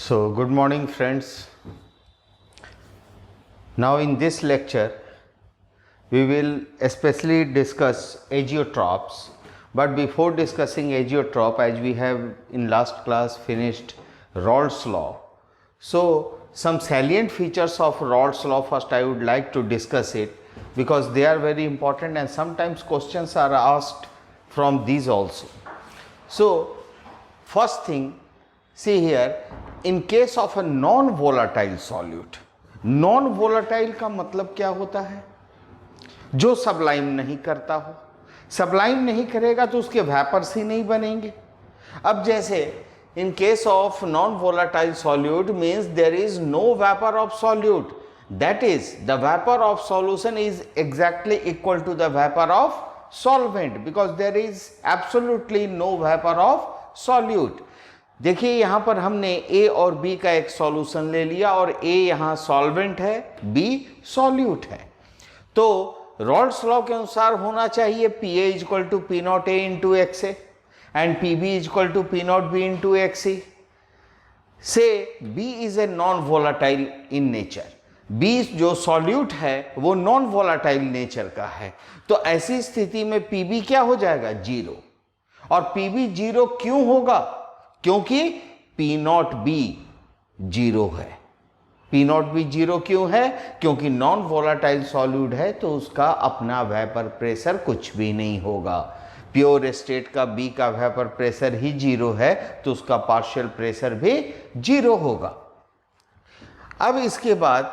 So, good morning friends. Now in this lecture, we will especially discuss azeotrophs. But before discussing azeotroph, as we have in last class finished Raoult's law, so some salient features of Raoult's law first I would like to discuss it, because they are very important and sometimes questions are asked from these also. So first thing, see here, in case of a non-volatile solute, non-volatile का मतलब क्या होता है? जो Sublime नहीं करता हो। Sublime नहीं करेगा तो उसके वेपर्स ही नहीं बनेंगे। अब जैसे in case of non-volatile solute means there is no vapor of solute, that is the vapor of solution is exactly equal to the vapor of solvent, because there is absolutely no vapor of solute. देखिए यहाँ पर हमने A और B का एक solution ले लिया और A यहाँ सॉल्वेंट है, B सॉल्यूट है। तो रॉल्ट्स लॉ के अनुसार होना चाहिए PA equal to P naught A into XA and PB equal to P naught B into XC। से B is a non volatile in nature, B जो सॉल्यूट है वो नॉन वोलाटाइल नेचर का है। तो ऐसी स्थिति में PB क्या हो जाएगा? जीरो। और PB जीरो क्यों होगा? क्योंकि P नॉट B जीरो है। P नॉट B जीरो क्यों है? क्योंकि नॉन वोलाटाइल सॉल्यूट है तो उसका अपना वेपर प्रेशर कुछ भी नहीं होगा। प्योर स्टेट का B का वेपर प्रेशर ही जीरो है तो उसका पार्शियल प्रेशर भी जीरो होगा। अब इसके बाद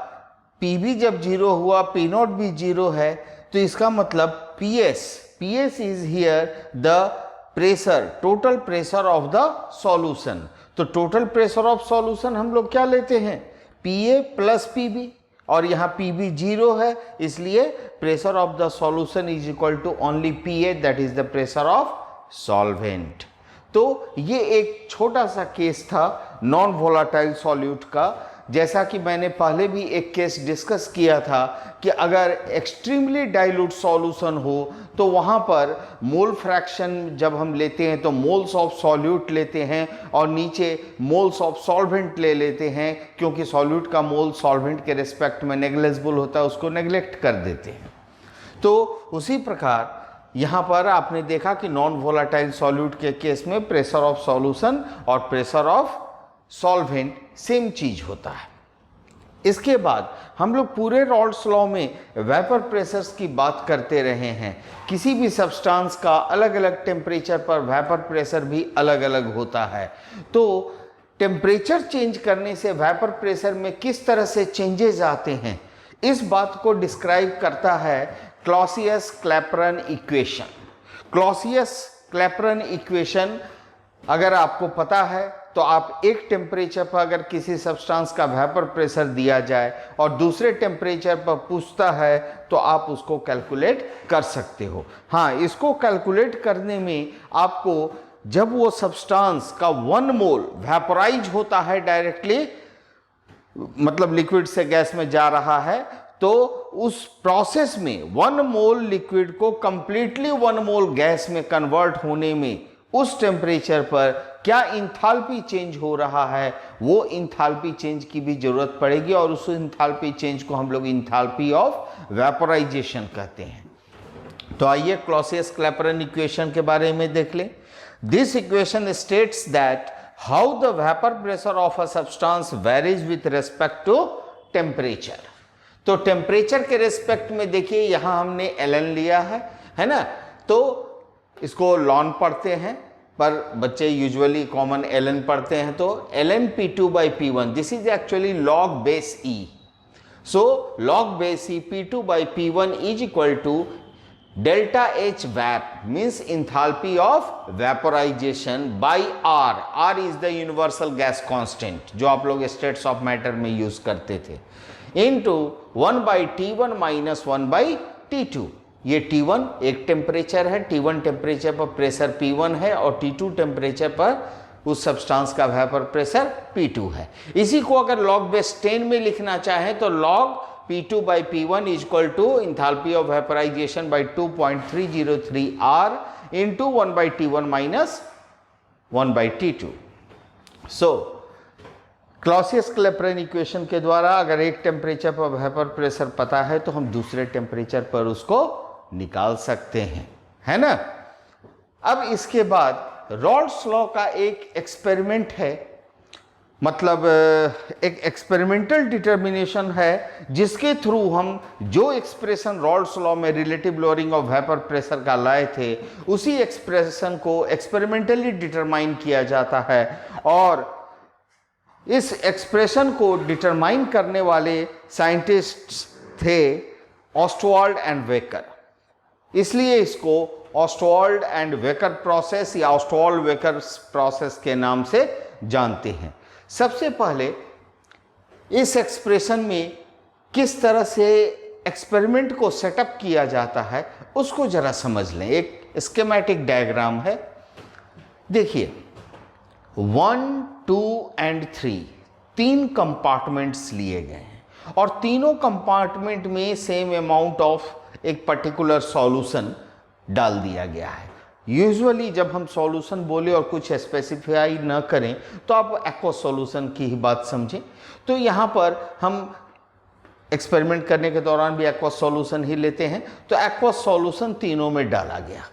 PB जब जीरो हुआ, P नॉट B जीरो है, तो इसका मतलब PS is here the pressure, total pressure of the solution. तो टोटल प्रेशर ऑफ सॉल्यूशन हम लोग क्या लेते हैं? PA प्लस PB, और यहाँ PB जीरो है इसलिए pressure of the solution is equal to only PA, that is the pressure of solvent. तो ये एक छोटा सा केस था नॉन वोलाटाइल सॉल्यूट का। जैसा कि मैंने पहले भी एक केस डिस्कस किया था कि अगर एक्सट्रीमली डाइल्यूट सॉल्यूशन हो तो वहाँ पर मोल फ्रैक्शन जब हम लेते हैं तो मोल्स ऑफ सॉल्यूट लेते हैं और नीचे मोल्स ऑफ सॉल्वेंट ले लेते हैं, क्योंकि सॉल्यूट का मोल सॉल्वेंट के रिस्पेक्ट में नेग्लिजिबल होता है, उसको नेग्लेक्ट कर देते हैं। तो उसी प्रकार यहाँ पर आपने देखा कि नॉन वोलाटाइल सॉल्यूट के केस में प्रेशर ऑफ सॉल्यूशन और प्रेशर ऑफ सॉल्वेंट सेम चीज होता है। इसके बाद हम लोग पूरे रॉल्ट्स लॉ में वेपर प्रेशर्स की बात करते रहे हैं। किसी भी सब्सटेंस का अलग अलग टेम्परेचर पर वेपर प्रेशर भी अलग अलग होता है। तो टेम्परेचर चेंज करने से वेपर प्रेशर में किस तरह से चेंजेस आते हैं, इस बात को डिस्क्राइब करता है क्लॉसियस-क्लैपेरॉन इक्वेशन। क्लॉसियस-क्लैपेरॉन इक्वेशन अगर आपको पता है तो आप एक टेम्परेचर पर अगर किसी सब्सटेंस का वेपर प्रेशर दिया जाए और दूसरे टेम्परेचर पर पूछता है तो आप उसको कैलकुलेट कर सकते हो। हाँ, इसको कैलकुलेट करने में आपको जब वो सब्सटेंस का 1 मोल वेपोराइज होता है डायरेक्टली, मतलब लिक्विड से गैस में जा रहा है, तो उस प्रोसेस में 1 मोल लिक्विड को कंप्लीटली 1 मोल गैस में कन्वर्ट होने में उस टेम्परेचर पर क्या इंथैल्पी चेंज हो रहा है, वो इंथैल्पी चेंज की भी जरूरत पड़ेगी और उस इंथैल्पी चेंज को हम लोग इंथैल्पी ऑफ वेपोराइजेशन कहते हैं। तो आइए क्लॉसियस-क्लैपेरॉन इक्वेशन के बारे में देख लें। This equation states that how the vapour pressure of a substance varies with respect to temperature. तो टेम्परेचर के रेस्पेक्ट में देखिए यहाँ हमने ln लिया है ना, तो इसको लॉन पढ़ते हैं पर बच्चे यूजुअली कॉमन ln पढ़ते हैं। तो ln P2 by P1, this is actually log base E। So log base E P2 by P1 is equal to delta H vap, means enthalpy of vaporisation by R। R is the universal gas constant जो आप लोग states of matter में use करते थे, into 1 by T1 minus 1 by T2। ये T1 एक temperature है, T1 temperature पर प्रेशर P1 है और T2 टेम्परेचर पर उस सब्सटेंस का वेपर प्रेशर P2 है। इसी को अगर log base 10 में लिखना चाहें तो log P2 by P1 is equal to enthalpy of vaporisation by 2.303 R into 1 by T1 minus 1 by T2। So Clausius Clapeyron equation के द्वारा अगर एक टेम्परेचर पर वेपर प्रेशर पता है तो हम दूसरे टेम्परेचर पर उसको निकाल सकते हैं, है ना। अब इसके बाद रॉल्स लॉ का एक एक्सपेरिमेंट है, मतलब एक एक्सपेरिमेंटल डिटर्मिनेशन है जिसके थ्रू हम जो एक्सप्रेशन रॉल्स लॉ में relative lowering of vapour pressure का लाए थे उसी एक्सप्रेशन को एक्सपेरिमेंटली डिटरमाइन किया जाता है। और इस एक्सप्रेशन को डिटरमाइन करने वाले साइंटिस्ट्स थे ऑस्टवाल्ड एंड वेकर, इसलिए इसको ऑस्टवाल्ड एंड वेकर प्रोसेस या ऑस्टवाल्ड वेकर प्रोसेस के नाम से जानते हैं। सबसे पहले इस एक्सप्रेशन में किस तरह से एक्सपेरिमेंट को सेटअप किया जाता है उसको जरा समझ लें। एक स्कीमेटिक डायग्राम है, देखिए 1, 2 एंड 3 तीन कंपार्टमेंट्स लिए गए हैं और तीनों कंपार्टमेंट में सेम अमाउंट ऑफ एक पर्टिकुलर सॉल्यूशन डाल दिया गया है। यूजुअली जब हम सॉल्यूशन बोले और कुछ स्पेसिफाई न करें तो आप एक्वस सॉल्यूशन की ही बात समझें। तो यहाँ पर हम एक्सपेरिमेंट करने के दौरान भी एक्वस सॉल्यूशन ही लेते हैं, तो एक्वस सॉल्यूशन तीनों में डाला गया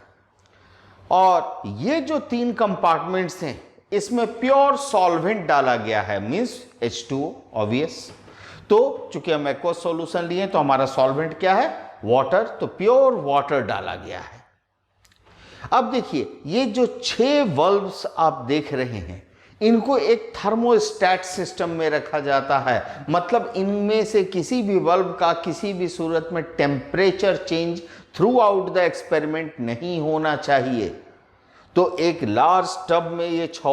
और ये जो तीन कंपार्टमेंट्स हैं इसमें प्योर सॉल्वेंट डाला गया है, मीन्स H2O ऑब्वियस। तो चूंकि हम एक्वस सॉल्यूशन लिए तो हमारा सॉल्वेंट क्या है, वाटर, तो प्योर वाटर डाला गया है। अब देखिए ये जो 6 वल्व्स आप देख रहे हैं इनको एक थर्मोस्टेट सिस्टम में रखा जाता है, मतलब इनमें से किसी भी वल्व का किसी भी सूरत में temperature change through out the experiment नहीं होना चाहिए। तो एक लार्ज टब में ये 6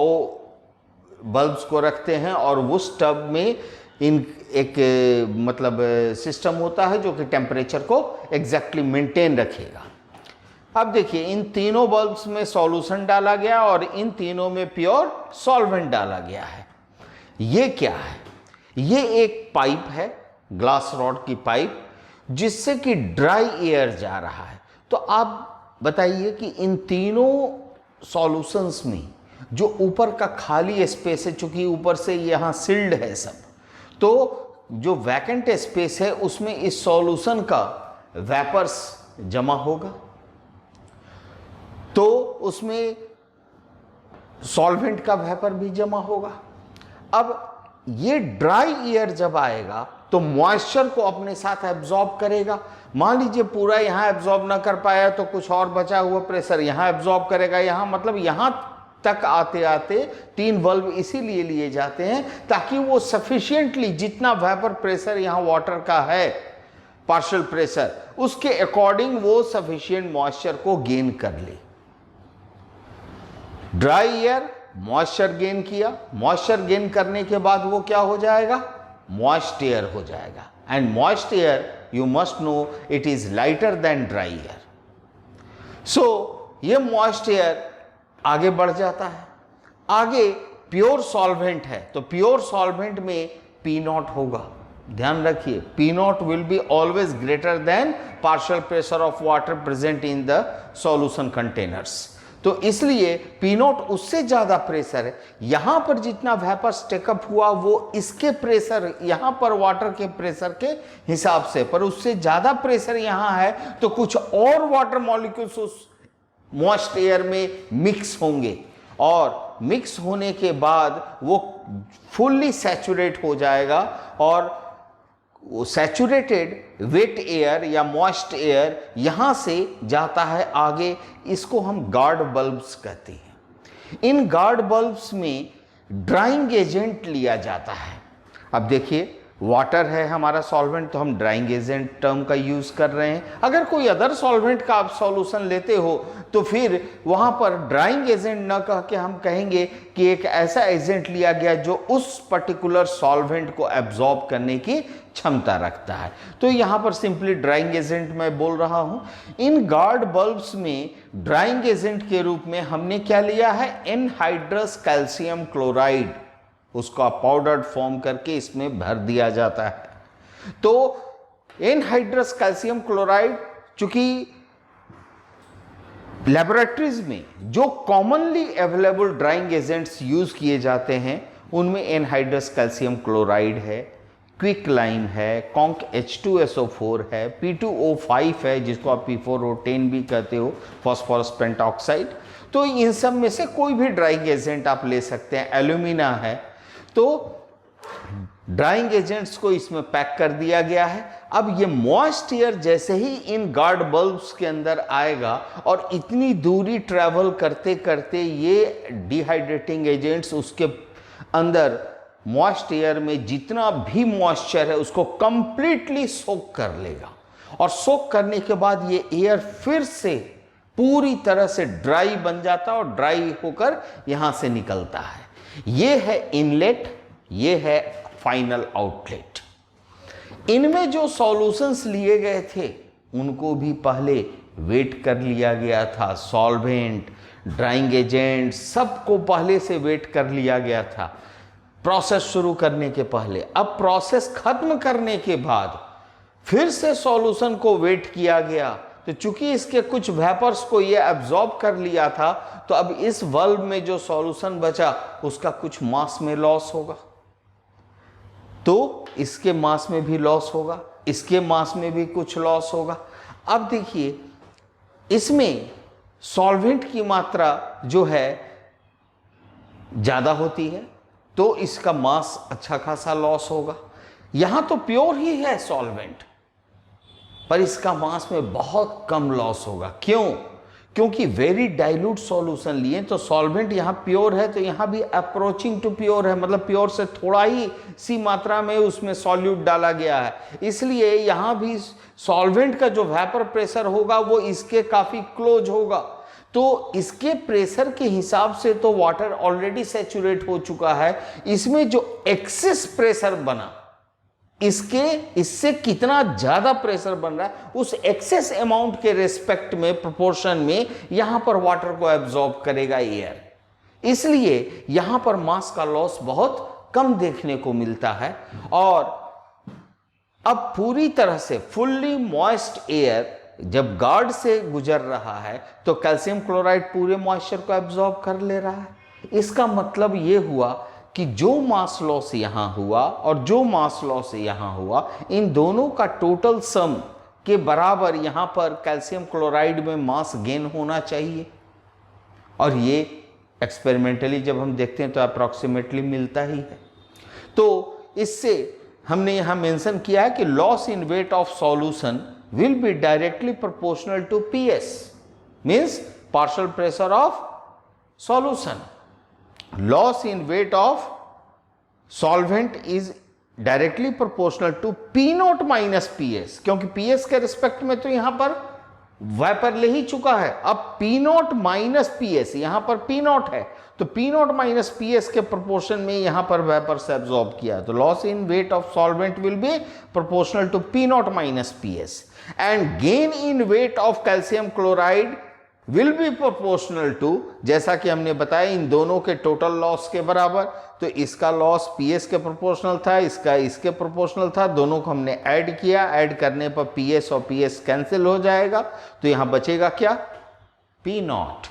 बल्ब्स को रखते हैं और उस टब में इन एक मतलब सिस्टम होता है जो कि टेम्परेचर को एग्जैक्टली मेंटेन रखेगा। अब देखिए इन तीनों बल्ब्स में सॉल्यूशन डाला गया और इन तीनों में प्योर सॉल्वेंट डाला गया है। ये क्या है, ये एक पाइप है, ग्लास रॉड की पाइप, जिससे कि ड्राई एयर जा रहा है। तो आप बताइए कि इन तीनों सॉल्यूशंस में जो ऊपर का खाली स्पेस है, चूंकि ऊपर से यहाँ सील्ड है सब, तो जो वैकेंट स्पेस है उसमें इस सॉल्यूशन का वेपर्स जमा होगा, तो उसमें सॉल्वेंट का वेपर भी जमा होगा। अब ये ड्राई एयर जब आएगा तो मॉइस्चर को अपने साथ एब्जॉर्ब करेगा। मान लीजिए पूरा यहाँ एब्जॉर्ब ना कर पाया तो कुछ और बचा हुआ प्रेशर यहाँ एब्जॉर्ब करेगा। यहाँ मतलब यहाँ तक आते आते 3 वल्व इसीलिए लिए जाते हैं ताकि वो सफिशिएंटली जितना वेपर प्रेशर यहाँ वाटर का है पार्शियल प्रेशर उसके अकॉर्डिंग वो सफिशिएंट मॉइस्चर को गेन कर ले। ड्राई एयर मॉइस्चर गेन किया, मॉइस्चर गेन करने के बाद वो क्या हो जाएगा, मॉइस्ट एयर हो जाएगा। And moist air you must know it is lighter than dry air. So ये मॉइस्ट एयर आगे बढ़ जाता है। आगे प्योर सॉल्वेंट है तो प्योर सॉल्वेंट में P0 होगा। ध्यान रखिए P0 will be always greater than partial pressure of water present in the solution containers. तो इसलिए P0 उससे ज्यादा प्रेशर है। यहां पर जितना वेपर टेकअप हुआ वो इसके प्रेशर यहां पर वाटर के प्रेशर के हिसाब से, पर उससे ज्यादा प्रेशर यहां है तो कुछ और वाटर मॉलिक्यूल्स उस मॉइस्ट एयर में मिक्स होंगे और मिक्स होने के बाद वो फुल्ली सैचुरेट हो जाएगा और वो सैचुरेटेड वेट एयर या मॉइस्ट एयर यहां से जाता है आगे। इसको हम गार्ड बल्ब्स कहते हैं। इन गार्ड बल्ब्स में ड्राइंग एजेंट लिया जाता है। अब देखिए वाटर है हमारा सॉल्वेंट तो हम ड्राइंग एजेंट टर्म का यूज कर रहे हैं। अगर कोई अदर सॉल्वेंट का आप सॉल्यूशन लेते हो तो फिर वहां पर ड्राइंग एजेंट न कह के हम कहेंगे कि एक ऐसा एजेंट लिया गया जो उस पर्टिकुलर सॉल्वेंट को एब्जॉर्ब करने की क्षमता रखता है। तो यहां पर सिंपली ड्राइंग एजेंट मैं बोल रहा हूं। इन गार्ड बल्ब्स में ड्राइंग एजेंट के रूप में हमने क्या लिया है, एनहाइड्रस कैल्शियम क्लोराइड, उसका पाउडर्ड फॉर्म करके इसमें भर दिया जाता है। तो एनहाइड्रस कैल्शियम क्लोराइड, चूंकि लेबोरेटरीज में जो commonly available drawing agents use किए जाते हैं उनमें एनहाइड्रस कैल्शियम क्लोराइड है, क्विक लाइम है, कॉन्क H2SO4 है, P2O5 है जिसको आप P4O10 भी कहते हो, फॉस्फोरस पेंटॉक्साइड। तो इन सब में से कोई भी ड्राइंग एजेंट आप ले सकते हैं। एल्यूमिना है, तो ड्राइंग एजेंट्स को इसमें पैक कर दिया गया है। अब ये मॉइस्ट एयर जैसे ही इन गार्ड बल्ब्स के अंदर आएगा और इतनी दूरी ट्रैवल करते करते ये डिहाइड्रेटिंग एजेंट्स उसके अंदर मॉइस्ट एयर में जितना भी मॉइस्चर है उसको कंप्लीटली सोक कर लेगा, और सोक करने के बाद ये एयर फिर से पूरी तरह से ड्राई बन जाता है और ड्राई होकर यहां से निकलता है। ये है इनलेट, ये है फाइनल आउटलेट। इनमें जो सॉल्यूशंस लिए गए थे उनको भी पहले वेट कर लिया गया था। सॉल्वेंट, ड्राइंग एजेंट, सबको पहले से वेट कर लिया गया था प्रोसेस शुरू करने के पहले। अब प्रोसेस खत्म करने के बाद फिर से सॉल्यूशन को वेट किया गया, तो चूंकि इसके कुछ वेपर्स को ये एब्जॉर्ब कर लिया था, तो अब इस वल्व में जो सॉल्यूशन बचा उसका कुछ मास में लॉस होगा, तो इसके मास में भी लॉस होगा, इसके मास में भी कुछ लॉस होगा। अब देखिए इसमें सॉल्वेंट की मात्रा जो है ज्यादा होती है तो इसका मास अच्छा खासा लॉस होगा। यहां तो प्योर ही है सॉल्वेंट, पर इसका मास में बहुत कम लॉस होगा। क्यों? क्योंकि वेरी डाइल्यूट सॉल्यूशन लिए, तो सॉल्वेंट यहाँ प्योर है तो यहाँ भी अप्रोचिंग टू प्योर है, मतलब प्योर से थोड़ा ही सी मात्रा में उसमें सॉल्यूट डाला गया है, इसलिए यहाँ भी सॉल्वेंट का जो वेपर प्रेशर होगा वो इसके काफी क्लोज होगा। तो इसके प्रेशर के हिसाब से तो वाटर ऑलरेडी सैचुरेट हो चुका है, इसमें जो एक्सेस प्रेशर बना इससे कितना ज्यादा प्रेशर बन रहा है उस एक्सेस अमाउंट के रेस्पेक्ट में, प्रोपोर्शन में यहां पर वाटर को एब्जॉर्ब करेगा एयर, इसलिए यहां पर मास का लॉस बहुत कम देखने को मिलता है। और अब पूरी तरह से फुल्ली मॉइस्ट एयर जब गार्ड से गुजर रहा है तो कैल्शियम क्लोराइड पूरे मॉइस्चर को एब्जॉर्ब कर ले रहा है। इसका मतलब यह हुआ कि जो मास लॉस यहां हुआ और जो मास लॉस यहां हुआ, इन दोनों का टोटल सम के बराबर यहां पर कैल्शियम क्लोराइड में मास गेन होना चाहिए, और ये एक्सपेरिमेंटली जब हम देखते हैं तो अप्रॉक्सीमेटली मिलता ही है। तो इससे हमने यहां मेंशन किया है कि loss in weight of solution will be directly proportional to PS, means partial pressure of solution. Loss in weight of solvent is directly proportional to P naught minus PS, क्योंकि PS के respect में तो यहां पर vapour ले ही चुका है। अब P naught माइनस PS, यहां पर P naught है तो P naught माइनस PS के प्रोपोर्शन में यहां पर वेपर से एब्जॉर्ब किया, तो loss in weight of solvent will be proportional to P naught minus PS, and gain in weight of calcium chloride will be proportional to, जैसा कि हमने बताया इन दोनों के टोटल लॉस के बराबर। तो इसका लॉस PS के प्रोपोर्शनल था, इसका इसके प्रोपोर्शनल था, दोनों को हमने ऐड किया, ऐड करने पर PS और PS कैंसिल हो जाएगा, तो यहां बचेगा क्या? P naught।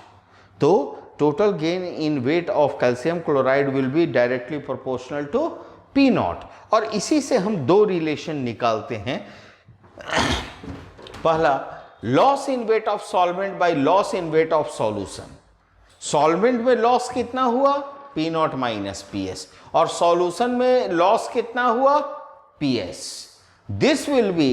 तो total gain in weight of calcium chloride will be directly proportional to P naught। और इसी से हम दो रिलेशन निकालते हैं। पहला, loss in weight of solvent by loss in weight of solution. Solvent में लॉस कितना हुआ? P naught माइनस PS, और सॉल्यूशन में लॉस कितना हुआ? PS। This will B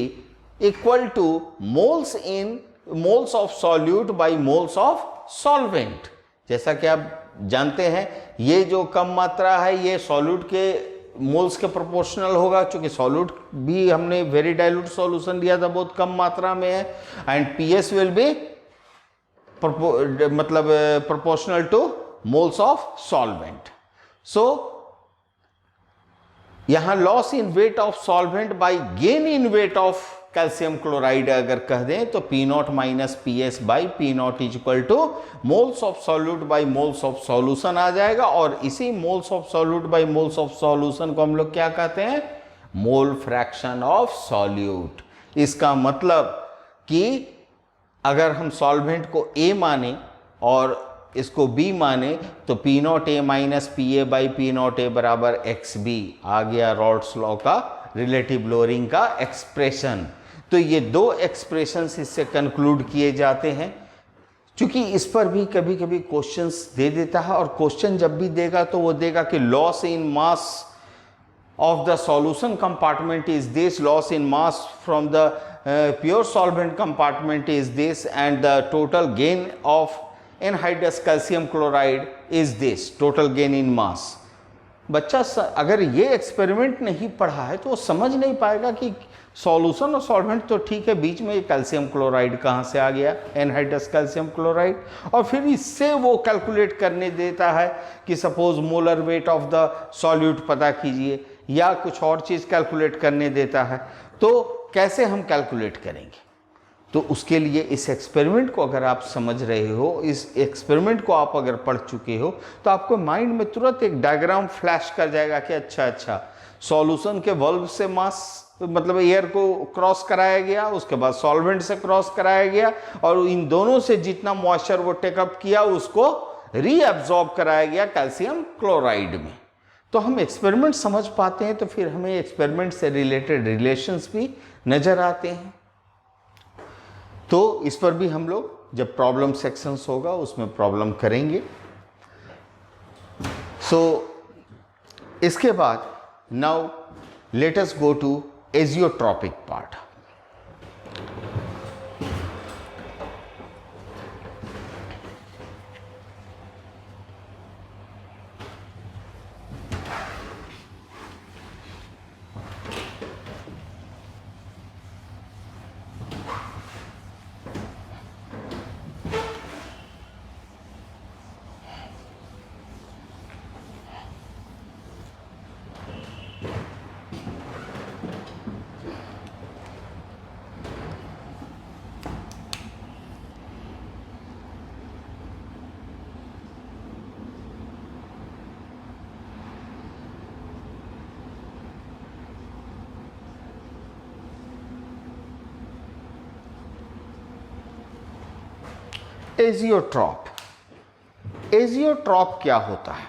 equal to moles of solute bye moles of solvent. जैसा कि आप जानते हैं ये जो कम मात्रा है ये सॉल्यूट के मोल्स के प्रोपोर्शनल होगा, क्योंकि सॉल्यूट भी हमने वेरी डाइल्यूट सॉल्यूशन लिया था, बहुत कम मात्रा में है, एंड PS विल बी मतलब proportional to moles of solvent. So यहां loss in weight of solvent by gain in weight of calcium chloride अगर कह दें तो P naught minus PS by P naught is equal to moles of solute by moles of solution आ जाएगा, और इसी moles of solute by moles of solution को हम लोग क्या कहते हैं? Mole fraction of solute. इसका मतलब कि अगर हम सॉल्वेंट को A माने और इसको B माने तो P not a minus P A by P not a बराबर एक्स बी आ गया रॉल्स लॉ का रिलेटिव लोअरिंग का एक्सप्रेशन। तो ये दो एक्सप्रेशंस इससे कंक्लूड किए जाते हैं। क्योंकि इस पर भी कभी कभी क्वेश्चंस दे देता है, और क्वेश्चन जब भी देगा तो वो देगा कि loss in mass of the solution compartment is this, loss in mass from the pure solvent compartment is this, and the total gain of anhydrous calcium chloride is this, total gain in mass। बच्चा अगर ये experiment नहीं पढ़ा है तो वो समझ नहीं पाएगा कि सॉल्यूशन और सॉल्वेंट तो ठीक है, बीच में कैल्शियम क्लोराइड कहाँ से आ गया, एनहाइड्रस कैल्शियम क्लोराइड। और फिर इससे वो कैलकुलेट करने देता है कि suppose molar weight of the solute पता कीजिए, या कुछ और चीज़ कैलकुलेट करने देता है। तो कैसे हम कैलकुलेट करेंगे? तो उसके लिए इस एक्सपेरिमेंट को अगर आप समझ रहे हो, इस एक्सपेरिमेंट को आप अगर पढ़ चुके हो, तो आपको माइंड में तुरंत एक डायग्राम फ्लैश कर जाएगा कि अच्छा सॉल्यूशन के वॉल्व से मास मतलब एयर को क्रॉस कराया गया, उसके बाद सॉल्वेंट से क्रॉस कराया गया, और इन दोनों से जितना मॉइस्चर वो टेकअप किया उसको रीअब्जॉर्ब कराया गया कैल्शियम क्लोराइड में। तो हम एक्सपेरिमेंट समझ पाते हैं, तो फिर हमें एक्सपेरिमेंट से रिलेटेड रिलेशंस भी नजर आते हैं। तो इस पर भी हम लोग जब प्रॉब्लम सेक्शंस होगा उसमें प्रॉब्लम करेंगे। इसके बाद now let us go to azeotropic part. Azeotrope, azeotrope क्या होता है?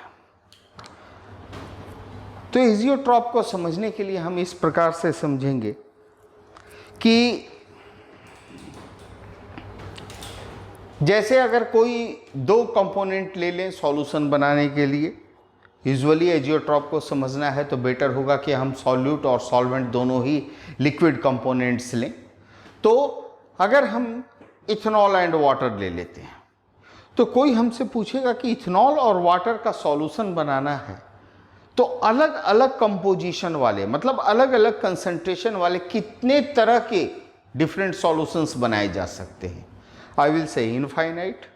तो एजियोट्रॉप को समझने के लिए हम इस प्रकार से समझेंगे कि जैसे अगर कोई दो कंपोनेंट ले लें सॉल्यूशन बनाने के लिए, यूजुअली एजियोट्रॉप को समझना है तो बेटर होगा कि हम सॉल्यूट और सॉल्वेंट दोनों ही लिक्विड कंपोनेंट्स लें। तो अगर हम इथेनॉल एंड वाटर ले लेते हैं, तो कोई हमसे पूछेगा कि इथेनॉल और वाटर का सॉल्यूशन बनाना है तो अलग अलग कंपोजिशन वाले, मतलब अलग अलग कंसंट्रेशन वाले कितने तरह के डिफरेंट सॉल्यूशंस बनाए जा सकते हैं? आई विल से इनफाइनाइट,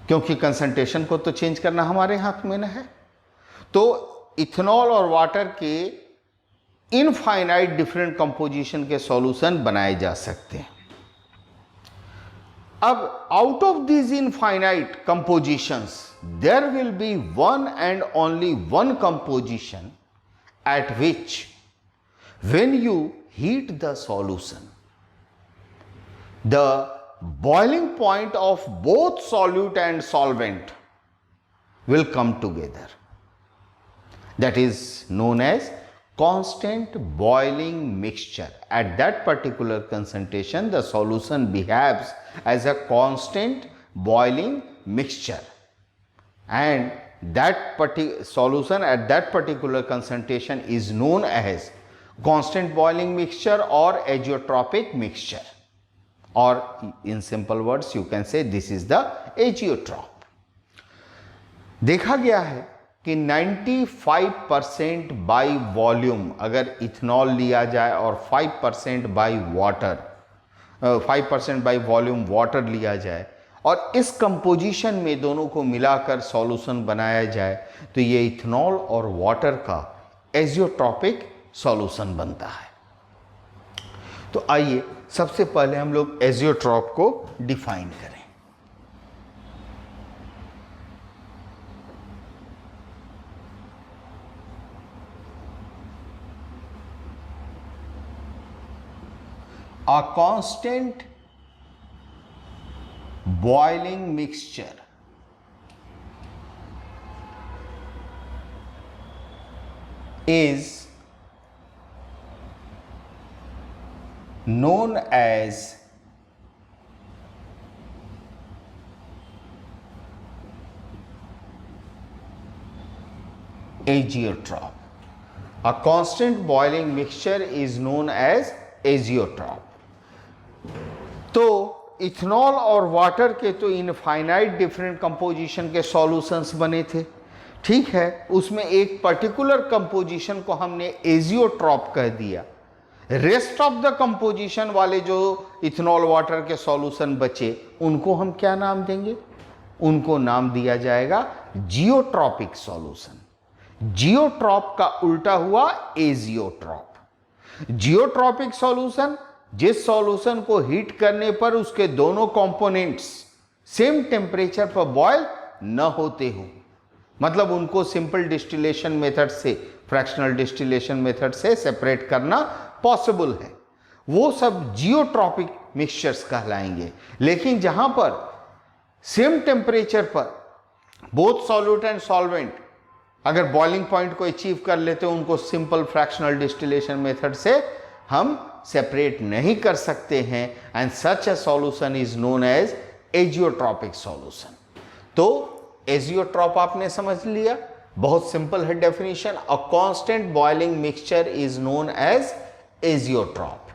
क्योंकि कंसंट्रेशन को तो चेंज करना हमारे हाथ में न है। तो इथेनॉल और वाटर के इनफाइनाइट डिफरेंट कंपोजिशन के सॉल्यूशन बनाए जा सकते हैं। अब out of these infinite compositions there will be one and only one composition at which when you heat the solution the boiling point of both solute and solvent will come together. That is known as constant boiling mixture. At that particular concentration, the solution behaves as a constant boiling mixture, and that solution at that particular concentration is known as constant boiling mixture or azeotropic mixture. Or in simple words you can say this is the azeotrope. देखा गया है कि 95% by volume अगर ethanol लिया जाए और 5% by water, 5% by volume water लिया जाए और इस कंपोजिशन में दोनों को मिलाकर सॉल्यूशन बनाया जाए तो ये इथेनॉल और वाटर का एजियोट्रॉपिक सॉल्यूशन बनता है। तो आइए सबसे पहले हम लोग एजियोट्रॉप को डिफाइन करें। A constant boiling mixture is known as azeotrope. A constant boiling mixture is known as azeotrope. तो इथेनॉल और वाटर के तो इनफाइनाइट डिफरेंट कंपोजिशन के सॉल्यूशंस बने थे, ठीक है। उसमें एक पर्टिकुलर कंपोजिशन को हमने एजियोट्रॉप कह दिया। रेस्ट ऑफ द कंपोजिशन वाले जो इथेनॉल वाटर के सॉल्यूशन बचे उनको हम क्या नाम देंगे? उनको नाम दिया जाएगा जियोट्रॉपिक सॉल्यूशन। जियोट्रॉप का उल्टा हुआ एजियोट्रॉप। जियोट्रॉपिक सॉल्यूशन जिस सॉल्यूशन को हीट करने पर उसके दोनों कंपोनेंट्स सेम टेम्परेचर पर बॉयल न होते हो, मतलब उनको सिंपल डिस्टिलेशन मेथड से, फ्रैक्शनल डिस्टिलेशन मेथड से सेपरेट करना पॉसिबल है, वो सब जियोट्रॉपिक मिक्सचर्स कहलाएंगे। लेकिन जहां पर सेम टेम्परेचर पर बोथ सॉल्यूट एंड सॉल्वेंट अगर बॉइलिंग पॉइंट को अचीव कर लेते हैं, उनको सिंपल फ्रैक्शनल डिस्टिलेशन मेथड से हम सेपरेट नहीं कर सकते हैं, and such a solution is known as azeotropic solution. तो एजियोट्रॉप आपने समझ लिया, बहुत सिंपल है definition. A constant boiling mixture is known as azeotrope.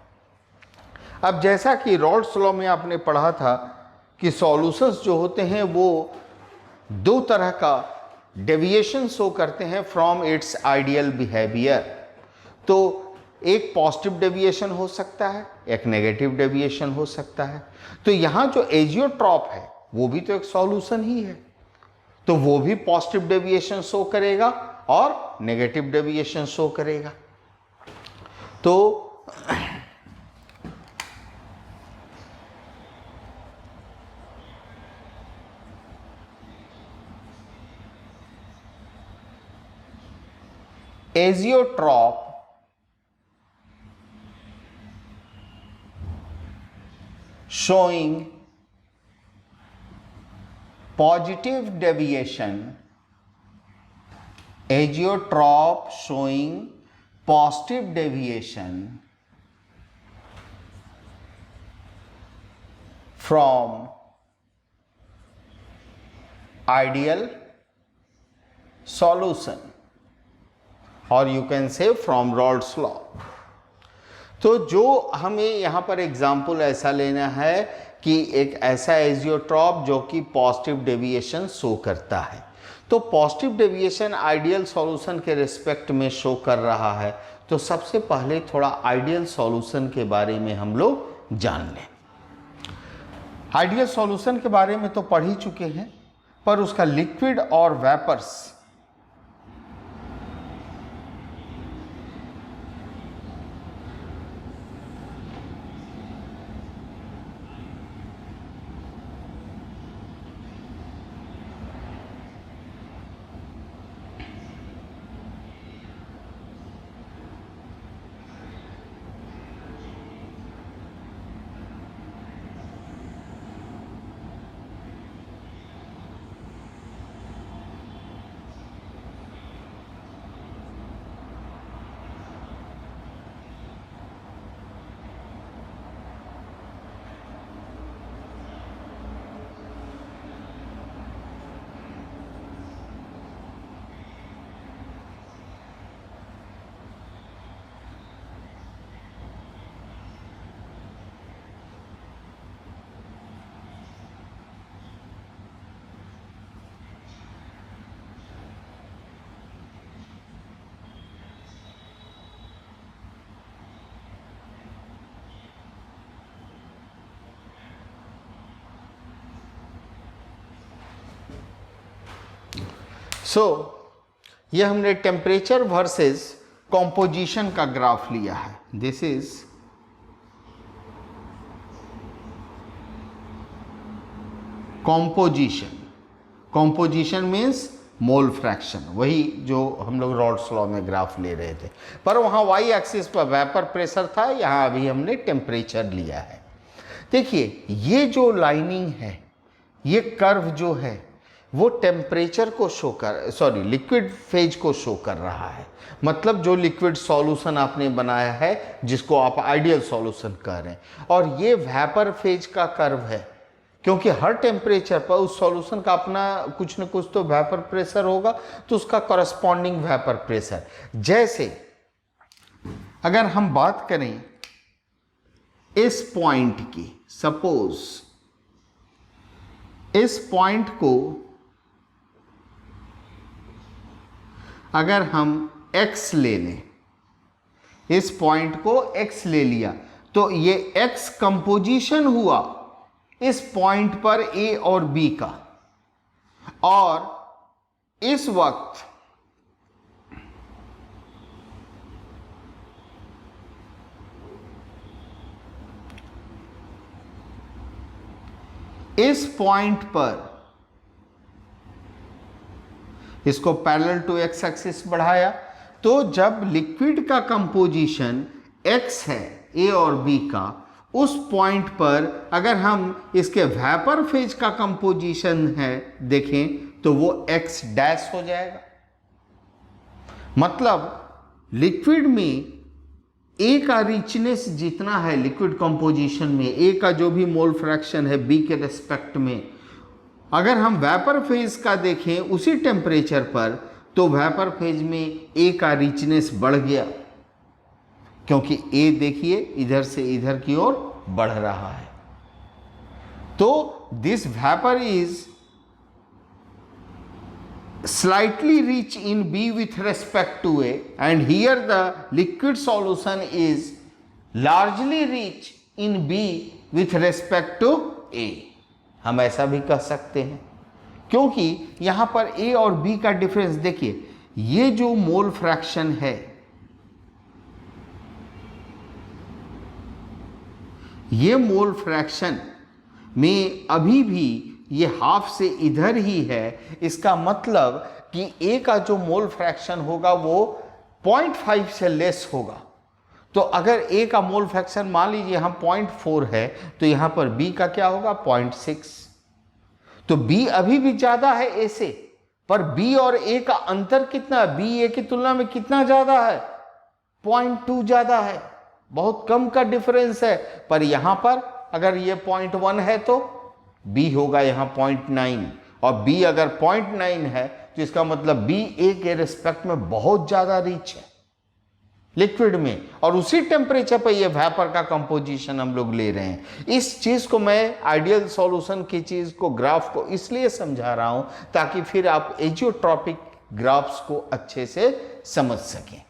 अब जैसा कि रॉल्ड्स लॉ में आपने पढ़ा था कि सॉल्यूशंस जो होते हैं वो दो तरह का डेविएशन शो करते हैं फ्रॉम इट्स आइडियल बिहेवियर। तो एक पॉजिटिव डेविएशन हो सकता है, एक नेगेटिव डेविएशन हो सकता है। तो यहां जो एजियोट्रॉप है वो भी तो एक सॉल्यूशन ही है, तो वो भी पॉजिटिव डेविएशन शो करेगा और नेगेटिव डेविएशन शो करेगा। तो azeotrope showing positive deviation, azeotrope showing positive deviation from ideal solution, or you can say from Raoult's law। तो जो हमें यहाँ पर एग्जाम्पल ऐसा लेना है कि एक ऐसा एजियोट्रॉप जो कि पॉजिटिव डेविएशन शो करता है, तो पॉजिटिव डेविएशन आइडियल सॉल्यूशन के रिस्पेक्ट में शो कर रहा है। तो सबसे पहले थोड़ा आइडियल सॉल्यूशन के बारे में हम लोग जान लें। आइडियल सॉल्यूशन के बारे में तो पढ़ ही चुके हैं, पर उसका लिक्विड और वेपर्स ये हमने टेम्परेचर वर्सेस कॉम्पोजिशन का ग्राफ लिया है। This is composition. Composition means mole fraction, वही जो हम लोग रॉल्ड्स लॉ में ग्राफ ले रहे थे, पर वहाँ वाई एक्सिस पर वेपर प्रेशर था, यहाँ अभी हमने टेम्परेचर लिया है। देखिए ये जो लाइनिंग है ये कर्व जो है वो टेम्परेचर को शो कर लिक्विड फेज को शो कर रहा है। मतलब जो लिक्विड सॉल्यूशन आपने बनाया है जिसको आप आइडियल सॉल्यूशन कह रहे हैं, और ये वेपर फेज का कर्व है, क्योंकि हर टेम्परेचर पर उस सॉल्यूशन का अपना कुछ न कुछ तो वेपर प्रेशर होगा, तो उसका कॉरस्पॉन्डिंग वेपर प्रेशर। जैसे अगर हम बात करें इस पॉइंट की, सपोज इस पॉइंट को अगर हम x ले लें, इस पॉइंट को x ले लिया, तो ये x कंपोजिशन हुआ इस पॉइंट पर A और B का, और इस वक्त इस पॉइंट पर इसको पैरेलल टू एक्स एक्सिस बढ़ाया, तो जब लिक्विड का कंपोजिशन x है A और B का, उस पॉइंट पर अगर हम इसके वेपर फेज का कंपोजिशन है देखें तो वो x डैश हो जाएगा। मतलब लिक्विड में A का रिचनेस जितना है लिक्विड कंपोजिशन में, A का जो भी मोल फ्रैक्शन है B के रेस्पेक्ट में, अगर हम वेपर फेज का देखें उसी टेम्परेचर पर, तो वेपर फेज में A का रिचनेस बढ़ गया, क्योंकि A देखिए इधर से इधर की ओर बढ़ रहा है। तो this vapour is slightly rich in B with respect to A, and here the liquid solution is largely rich in B with respect to A। हम ऐसा भी कह सकते हैं, क्योंकि यहां पर A और B का डिफरेंस देखिए, ये जो मोल फ्रैक्शन है, ये मोल फ्रैक्शन में अभी भी ये हाफ से इधर ही है। इसका मतलब कि A का जो मोल फ्रैक्शन होगा वो 0.5 से लेस होगा। तो अगर A का मोल फ्रैक्शन मान लीजिए यहाँ 0.4 है, तो यहाँ पर B का क्या होगा 0.6। तो B अभी भी ज्यादा है A से, पर B और A का अंतर कितना है? B A की तुलना में कितना ज्यादा है? 0.2 ज्यादा है, बहुत कम का डिफरेंस है। पर यहां पर अगर ये 0.1 है तो B होगा यहाँ 0.9, और B अगर 0.9 है तो इसका मतलब B A के रिस्पेक्ट में बहुत ज्यादा रिच है लिक्विड में, और उसी टेम्परेचर पर ये वेपर का कंपोजिशन हम लोग ले रहे हैं। इस चीज को मैं आइडियल सॉल्यूशन की चीज को, ग्राफ को इसलिए समझा रहा हूं ताकि फिर आप एजियोट्रॉपिक ग्राफ्स को अच्छे से समझ सकें।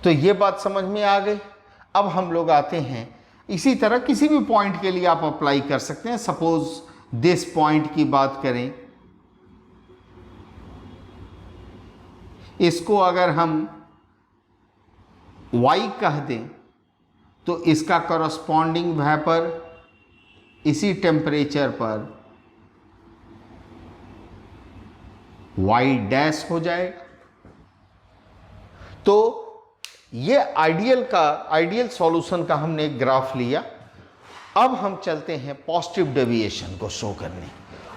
तो ये बात समझ में आ गई। अब हम लोग आते हैं, इसी तरह किसी भी पॉइंट के लिए आप अप्लाई कर सकते हैं। सपोज दिस पॉइंट की बात करें, इसको अगर हम y कह दें तो इसका कॉरस्पॉन्डिंग वेपर इसी टेम्परेचर पर y डैश हो जाएगा। तो ये आइडियल सॉल्यूशन का हमने एक ग्राफ लिया। अब हम चलते हैं पॉजिटिव डेविएशन को शो करने।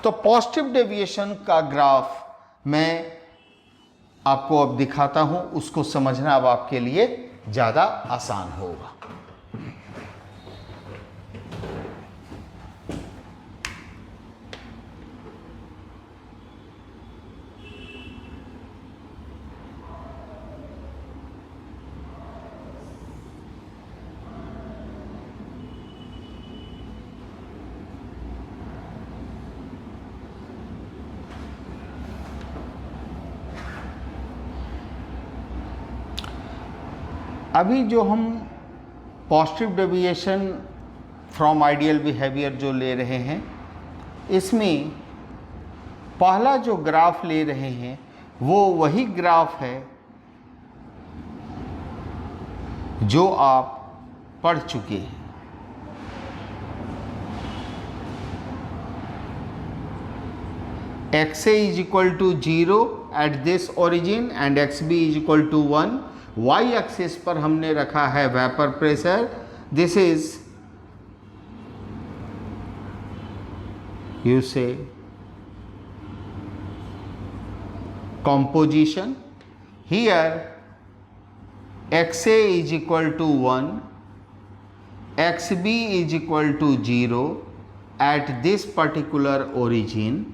तो पॉजिटिव डेविएशन का ग्राफ मैं आपको अब दिखाता हूं, उसको समझना अब आपके लिए ज्यादा आसान होगा। अभी जो हम positive deviation from ideal behaviour जो ले रहे हैं, इसमें पहला जो ग्राफ ले रहे हैं वो वही ग्राफ है जो आप पढ़ चुके हैं। XA is equal to 0 at this origin and XB is equal to 1। y axis पर हमने रखा है vapour pressure, this is you say composition. Here xa is equal to 1, xb is equal to 0 at this particular origin,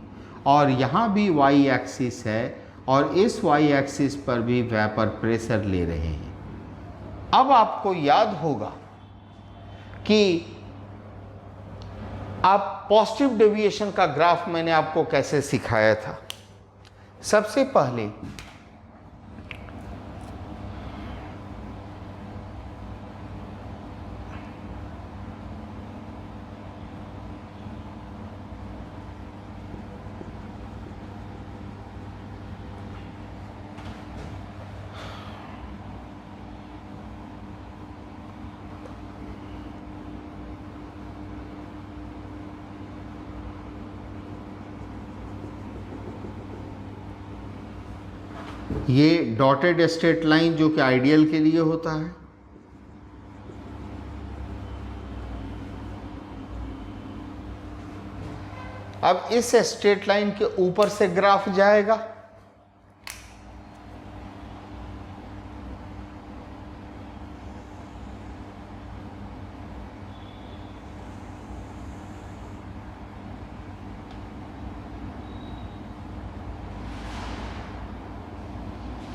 और यहाँ भी y axis है और इस y एक्सिस पर भी वेपर प्रेशर ले रहे हैं। अब आपको याद होगा कि आप पॉजिटिव डेविएशन का ग्राफ मैंने आपको कैसे सिखाया था। सबसे पहले ये डॉटेड स्ट्रेट लाइन जो कि आइडियल के लिए होता है, अब इस स्ट्रेट लाइन के ऊपर से ग्राफ जाएगा,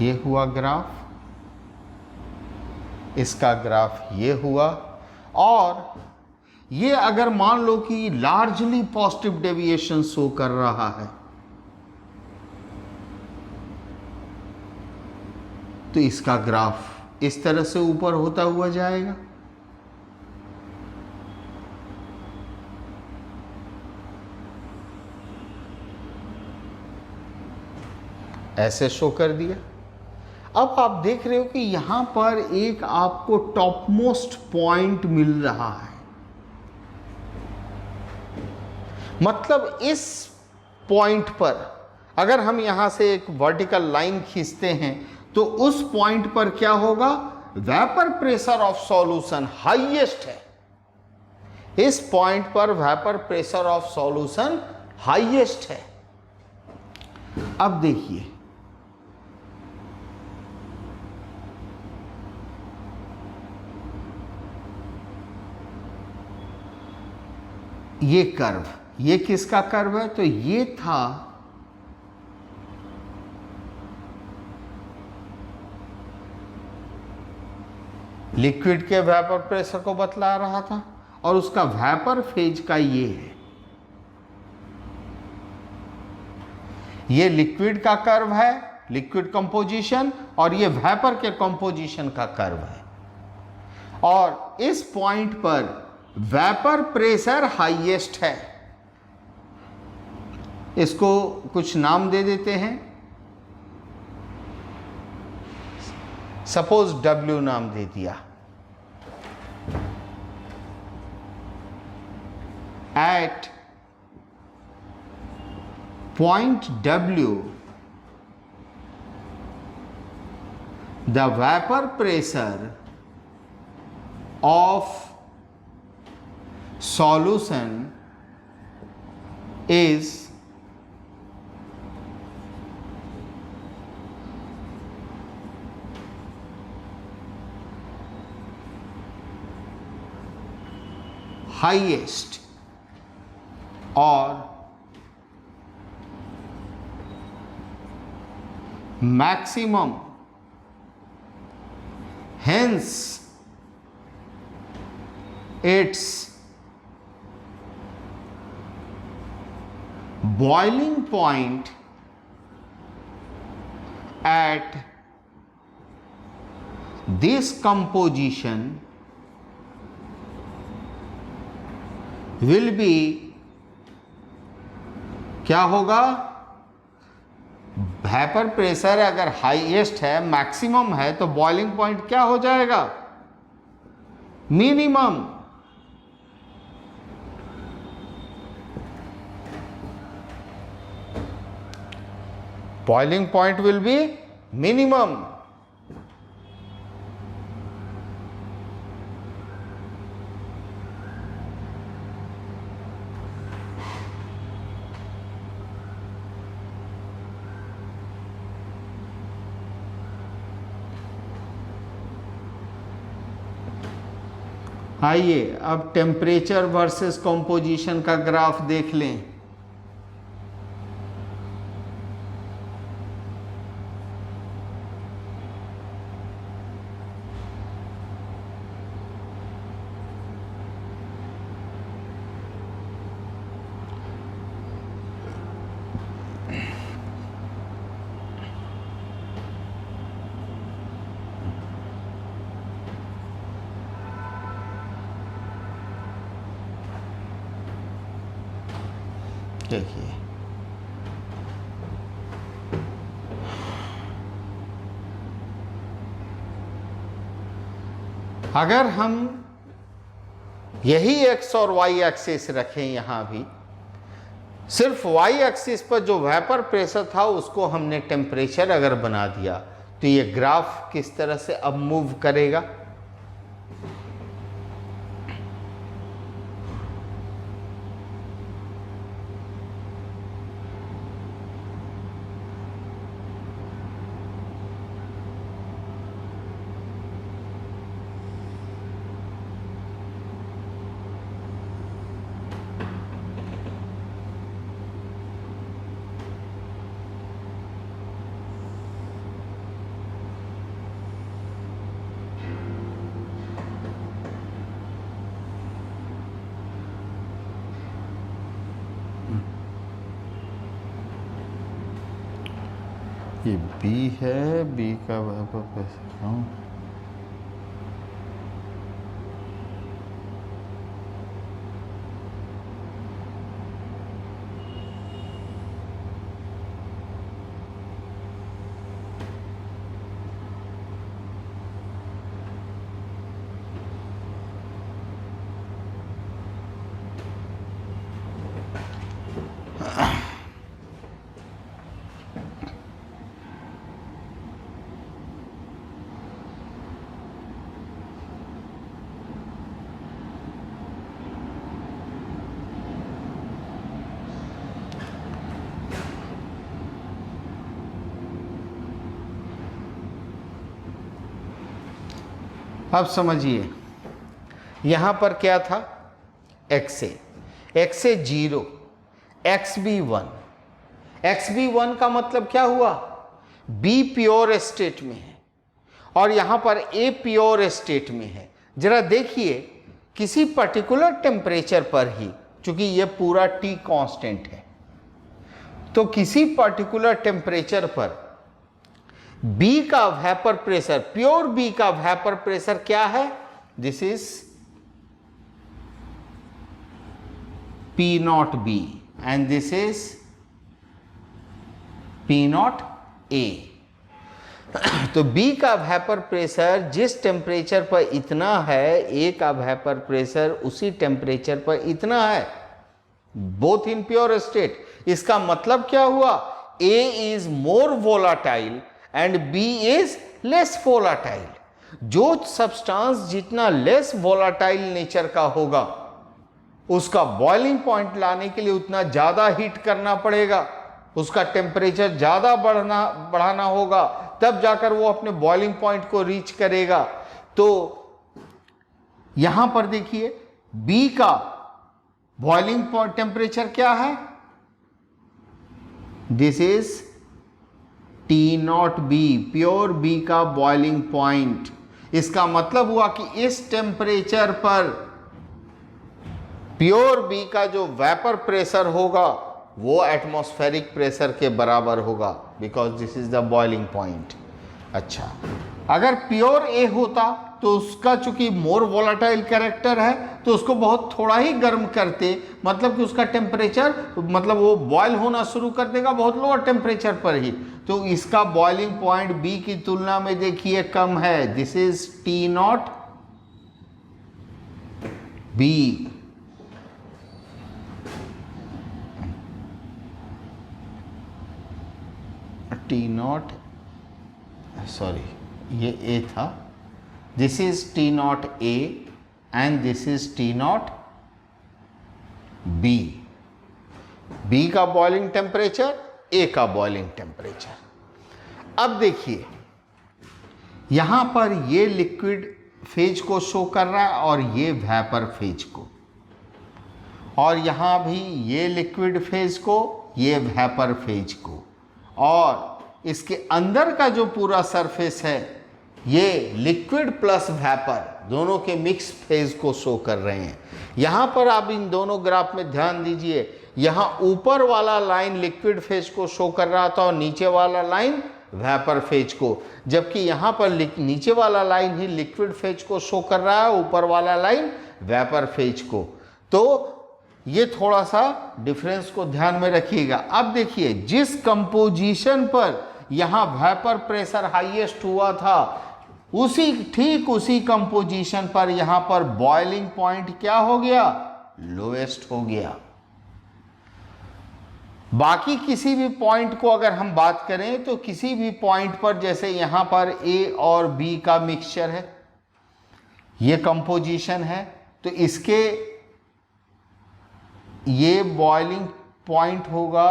ये हुआ ग्राफ, इसका ग्राफ ये हुआ, और ये अगर मान लो कि लार्जली पॉजिटिव डेविएशन शो कर रहा है तो इसका ग्राफ इस तरह से ऊपर होता हुआ जाएगा। ऐसे शो कर दिया। अब आप देख रहे हो कि यहां पर एक आपको टॉप मोस्ट पॉइंट मिल रहा है, मतलब इस पॉइंट पर अगर हम यहां से एक वर्टिकल लाइन खींचते हैं तो उस पॉइंट पर क्या होगा, vapour pressure of solution highest है। इस पॉइंट पर vapour pressure of solution highest है। अब देखिए ये कर्व, ये किसका कर्व है, तो ये था लिक्विड के वेपर प्रेशर को बतला रहा था और उसका वेपर फेज का ये है, ये लिक्विड का कर्व है, लिक्विड कंपोजिशन, और ये वेपर के कंपोजिशन का कर्व है। और इस पॉइंट पर वेपर प्रेशर हाईएस्ट है। इसको कुछ नाम दे देते हैं, सपोज W नाम दे दिया। At point W the vapour pressure of solution is highest or maximum, hence its boiling point at this composition will be, क्या होगा, वेपर प्रेशर अगर हाईएस्ट है, मैक्सिमम है, तो बॉइलिंग पॉइंट क्या हो जाएगा, minimum. Boiling point will be minimum. आइए अब टेम्परेचर वर्सेस कॉम्पोजिशन का ग्राफ देख लें। देखिए अगर हम यही एक्स और वाई एक्सिस रखें, यहां भी सिर्फ वाई एक्सिस पर जो वेपर प्रेशर था उसको हमने टेम्परेचर अगर बना दिया तो ये ग्राफ किस तरह से अब मूव करेगा। ये बी है, बी का वेपर प्रेशर अब समझिए यहां पर क्या था, एक्स ए 0, एक्स बी 1। एक्स बी 1 का मतलब क्या हुआ, बी प्योर स्टेट में है और यहां पर ए प्योर स्टेट में है। जरा देखिए किसी पर्टिकुलर टेम्परेचर पर ही, चूंकि यह पूरा टी कांस्टेंट है, तो किसी पर्टिकुलर टेम्परेचर पर बी का वेपर प्रेशर, प्योर बी का वेपर प्रेशर क्या है, this is P not be and this is P not a. तो बी का वेपर प्रेशर जिस टेम्परेचर पर इतना है, ए का वेपर प्रेशर उसी टेम्परेचर पर इतना है, बोथ इन प्योर स्टेट। इसका मतलब क्या हुआ, A is more volatile and B is less volatile. जो सब्सटेंस जितना लेस वोलाटाइल नेचर का होगा उसका बॉइलिंग पॉइंट लाने के लिए उतना ज्यादा हीट करना पड़ेगा, उसका टेम्परेचर ज्यादा बढ़ाना होगा, तब जाकर वो अपने बॉइलिंग पॉइंट को रीच करेगा। तो यहां पर देखिए बी का बॉइलिंग पॉइंट टेम्परेचर क्या है, this is T naught B, pure B का बॉइलिंग पॉइंट। इसका मतलब हुआ कि इस टेम्परेचर पर प्योर बी का जो वेपर प्रेशर होगा वो एटमॉस्फेरिक प्रेशर के बराबर होगा, because this is the boiling point. अच्छा, अगर प्योर ए होता तो उसका चूंकि मोर वोलाटाइल कैरेक्टर है तो उसको बहुत थोड़ा ही गर्म करते, मतलब कि उसका टेम्परेचर, मतलब वो बॉयल होना शुरू कर देगा बहुत लोअर टेम्परेचर पर ही। तो इसका बॉइलिंग पॉइंट बी की तुलना में देखिए कम है, this is T naught B. T naught, sorry ये ए था, this is T naught A and this is T naught B. B का बॉइलिंग टेम्परेचर, ए का बॉइलिंग टेम्परेचर। अब देखिए यहां पर ये लिक्विड फेज को शो कर रहा है और ये वेपर फेज को, और यहाँ भी ये लिक्विड फेज को, ये वेपर फेज को, और इसके अंदर का जो पूरा सरफेस है ये लिक्विड प्लस वेपर दोनों के मिक्स फेज को शो कर रहे हैं। यहाँ पर आप इन दोनों ग्राफ में ध्यान दीजिए, यहाँ ऊपर वाला लाइन लिक्विड फेज को शो कर रहा था और नीचे वाला लाइन वेपर फेज को, जबकि यहाँ पर नीचे वाला लाइन ही लिक्विड फेज को शो कर रहा है, ऊपर वाला लाइन वेपर फेज को। तो ये थोड़ा सा डिफरेंस को ध्यान में रखिएगा। अब देखिए, जिस कंपोजिशन पर यहाँ वेपर प्रेशर हाईएस्ट हुआ था, ठीक उसी कंपोजिशन पर यहाँ पर बॉइलिंग पॉइंट क्या हो गया, लोएस्ट हो गया। बाकी किसी भी पॉइंट को अगर हम बात करें तो किसी भी पॉइंट पर, जैसे यहाँ पर ए और बी का मिक्सचर है, ये कंपोजिशन है, तो इसके ये बॉइलिंग पॉइंट होगा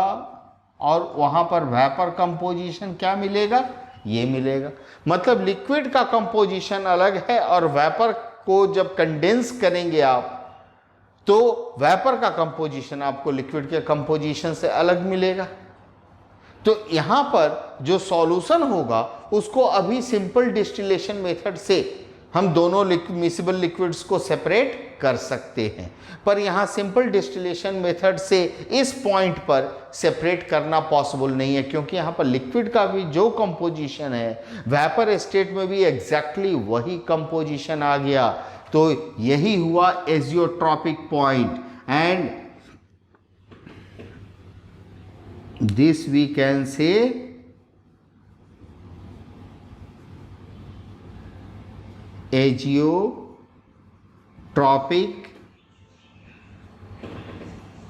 और वहाँ पर वेपर कंपोजिशन क्या मिलेगा, ये मिलेगा। मतलब लिक्विड का कंपोजिशन अलग है और वेपर को जब कंडेंस करेंगे आप तो वेपर का कंपोजिशन आपको लिक्विड के कंपोजिशन से अलग मिलेगा। तो यहाँ पर जो सॉल्यूशन होगा उसको अभी सिंपल डिस्टिलेशन मेथड से हम दोनों मिसिबल लिक्विड्स को सेपरेट कर सकते हैं, पर यहाँ सिंपल डिस्टिलेशन मेथड से इस पॉइंट पर सेपरेट करना पॉसिबल नहीं है, क्योंकि यहाँ पर लिक्विड का भी जो कंपोजिशन है वेपर स्टेट में भी एग्जैक्टली वही कंपोजिशन आ गया। तो यही हुआ azeotropic point, and this we can say azeotropic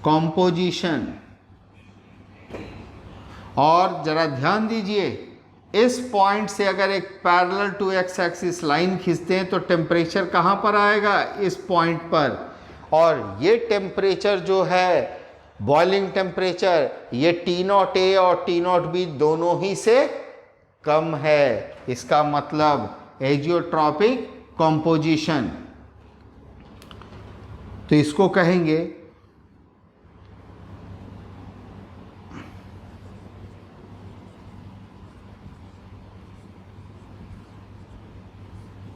composition. और जरा ध्यान दीजिए, इस पॉइंट से अगर एक parallel to x axis line खींचते हैं तो टेम्परेचर कहाँ पर आएगा, इस पॉइंट पर, और ये टेम्परेचर जो है बॉइलिंग टेम्परेचर, ये T0A और T0B दोनों ही से कम है। इसका मतलब एजियोट्रॉपिक कंपोजिशन। तो इसको कहेंगे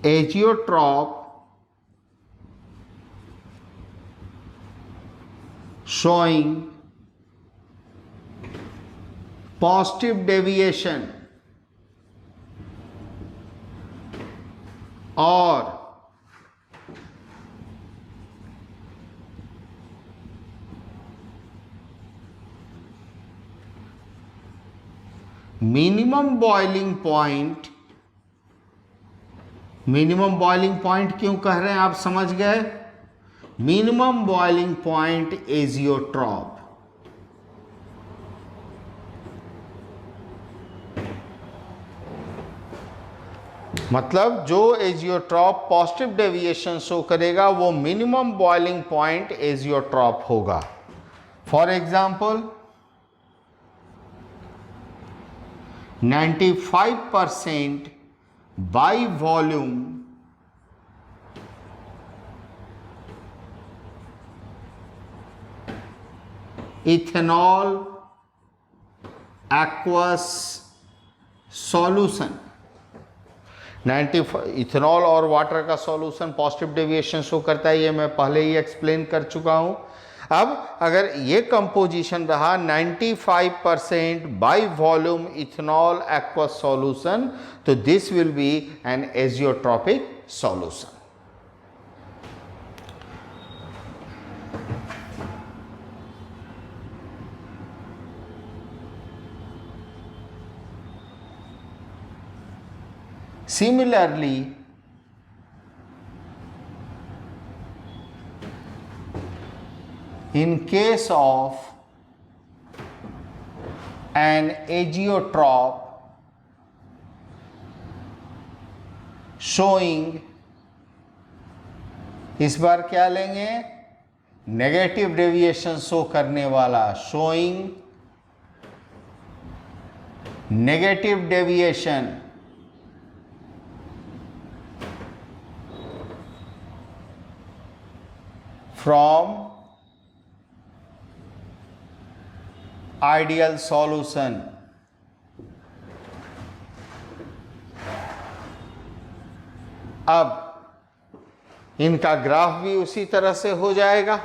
azeotrope showing positive deviation or minimum boiling point। Minimum boiling point क्यों कह रहे हैं आप समझ गए, मिनिमम बॉइलिंग पॉइंट एजियोट्रॉप। मतलब जो एजियोट्रॉप पॉजिटिव डेविएशन शो करेगा वो मिनिमम बॉइलिंग पॉइंट एजियोट्रॉप होगा। For example 95% by volume ethanol aqueous solution। 95 ethanol और वाटर का सॉल्यूशन पॉजिटिव डेविएशन शो करता है, ये मैं पहले ही एक्सप्लेन कर चुका हूं। अब अगर ये कंपोजिशन रहा 95% by volume ethanol aqueous solution, तो this will be an azeotropic solution. Similarly, in case of an agiotrop showing, इस बार क्या लेंगे, नेगेटिव डेविएशन शो करने वाला, showing negative deviation from ideal solution. अब इनका ग्राफ भी उसी तरह से हो जाएगा।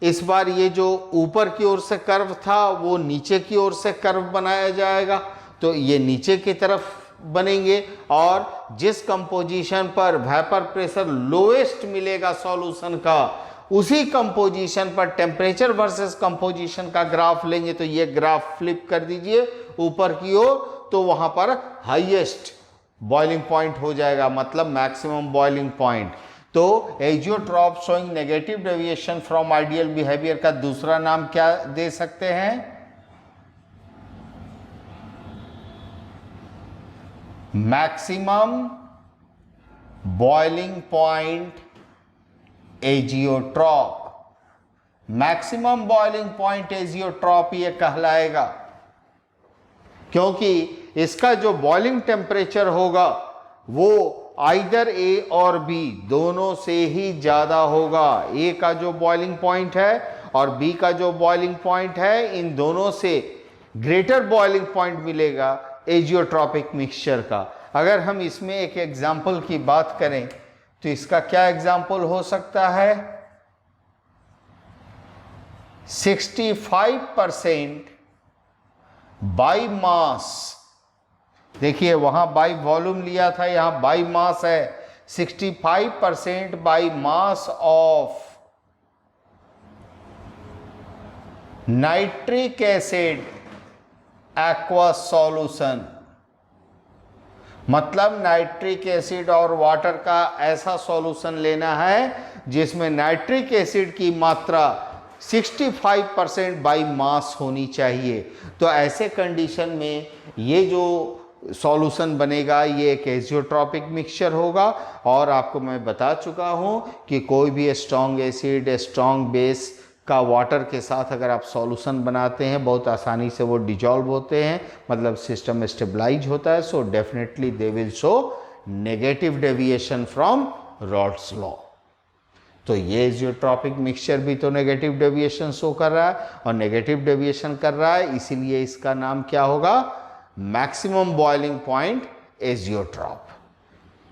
इस बार ये जो ऊपर की ओर से कर्व था वो नीचे की ओर से कर्व बनाया जाएगा, तो ये नीचे की तरफ बनेंगे और जिस कंपोजिशन पर वेपर प्रेशर लोएस्ट मिलेगा सॉल्यूशन का, उसी कंपोजिशन पर टेम्परेचर वर्सेस कंपोजिशन का ग्राफ लेंगे। तो ये ग्राफ फ्लिप कर दीजिए ऊपर की ओर, तो वहां पर हाईएस्ट बॉइलिंग पॉइंट हो जाएगा, मतलब मैक्सिमम बॉइलिंग पॉइंट। तो azeotrope showing negative deviation from ideal behaviour का दूसरा नाम क्या दे सकते हैं? Maximum boiling point azeotrope. Maximum boiling point azeotrope ये कहलाएगा, क्योंकि इसका जो बॉइलिंग टेम्परेचर होगा वो आइदर ए और बी दोनों से ही ज्यादा होगा। ए का जो बॉइलिंग पॉइंट है और बी का जो बॉइलिंग पॉइंट है, इन दोनों से ग्रेटर बॉइलिंग पॉइंट मिलेगा एजियोट्रॉपिक मिक्सचर का। अगर हम इसमें एक एग्जाम्पल की बात करें तो इसका क्या एग्जाम्पल हो सकता है? 65% बाई मास। देखिए वहां बाई वॉल्यूम लिया था, यहां बाई मास है। 65% by mass of nitric acid aqueous solution, मतलब नाइट्रिक एसिड और वाटर का ऐसा सॉल्यूशन लेना है जिसमें नाइट्रिक एसिड की मात्रा 65% बाई मास होनी चाहिए। तो ऐसे कंडीशन में ये जो सॉल्यूशन बनेगा ये एक एजियोट्रॉपिक मिक्सचर होगा। और आपको मैं बता चुका हूं कि कोई भी स्ट्रॉन्ग एसिड, स्ट्रॉन्ग बेस का वाटर के साथ अगर आप सॉल्यूशन बनाते हैं बहुत आसानी से वो डिजॉल्व होते हैं, मतलब सिस्टम स्टेबलाइज होता है। So definitely they will show negative deviation from Rawls law. तो ये एजियोट्रॉपिक मिक्सचर भी तो नेगेटिव डेविएशन शो कर रहा है, और नेगेटिव डेविएशन कर रहा है, इसीलिए इसका नाम क्या होगा? Maximum boiling point azeotrope.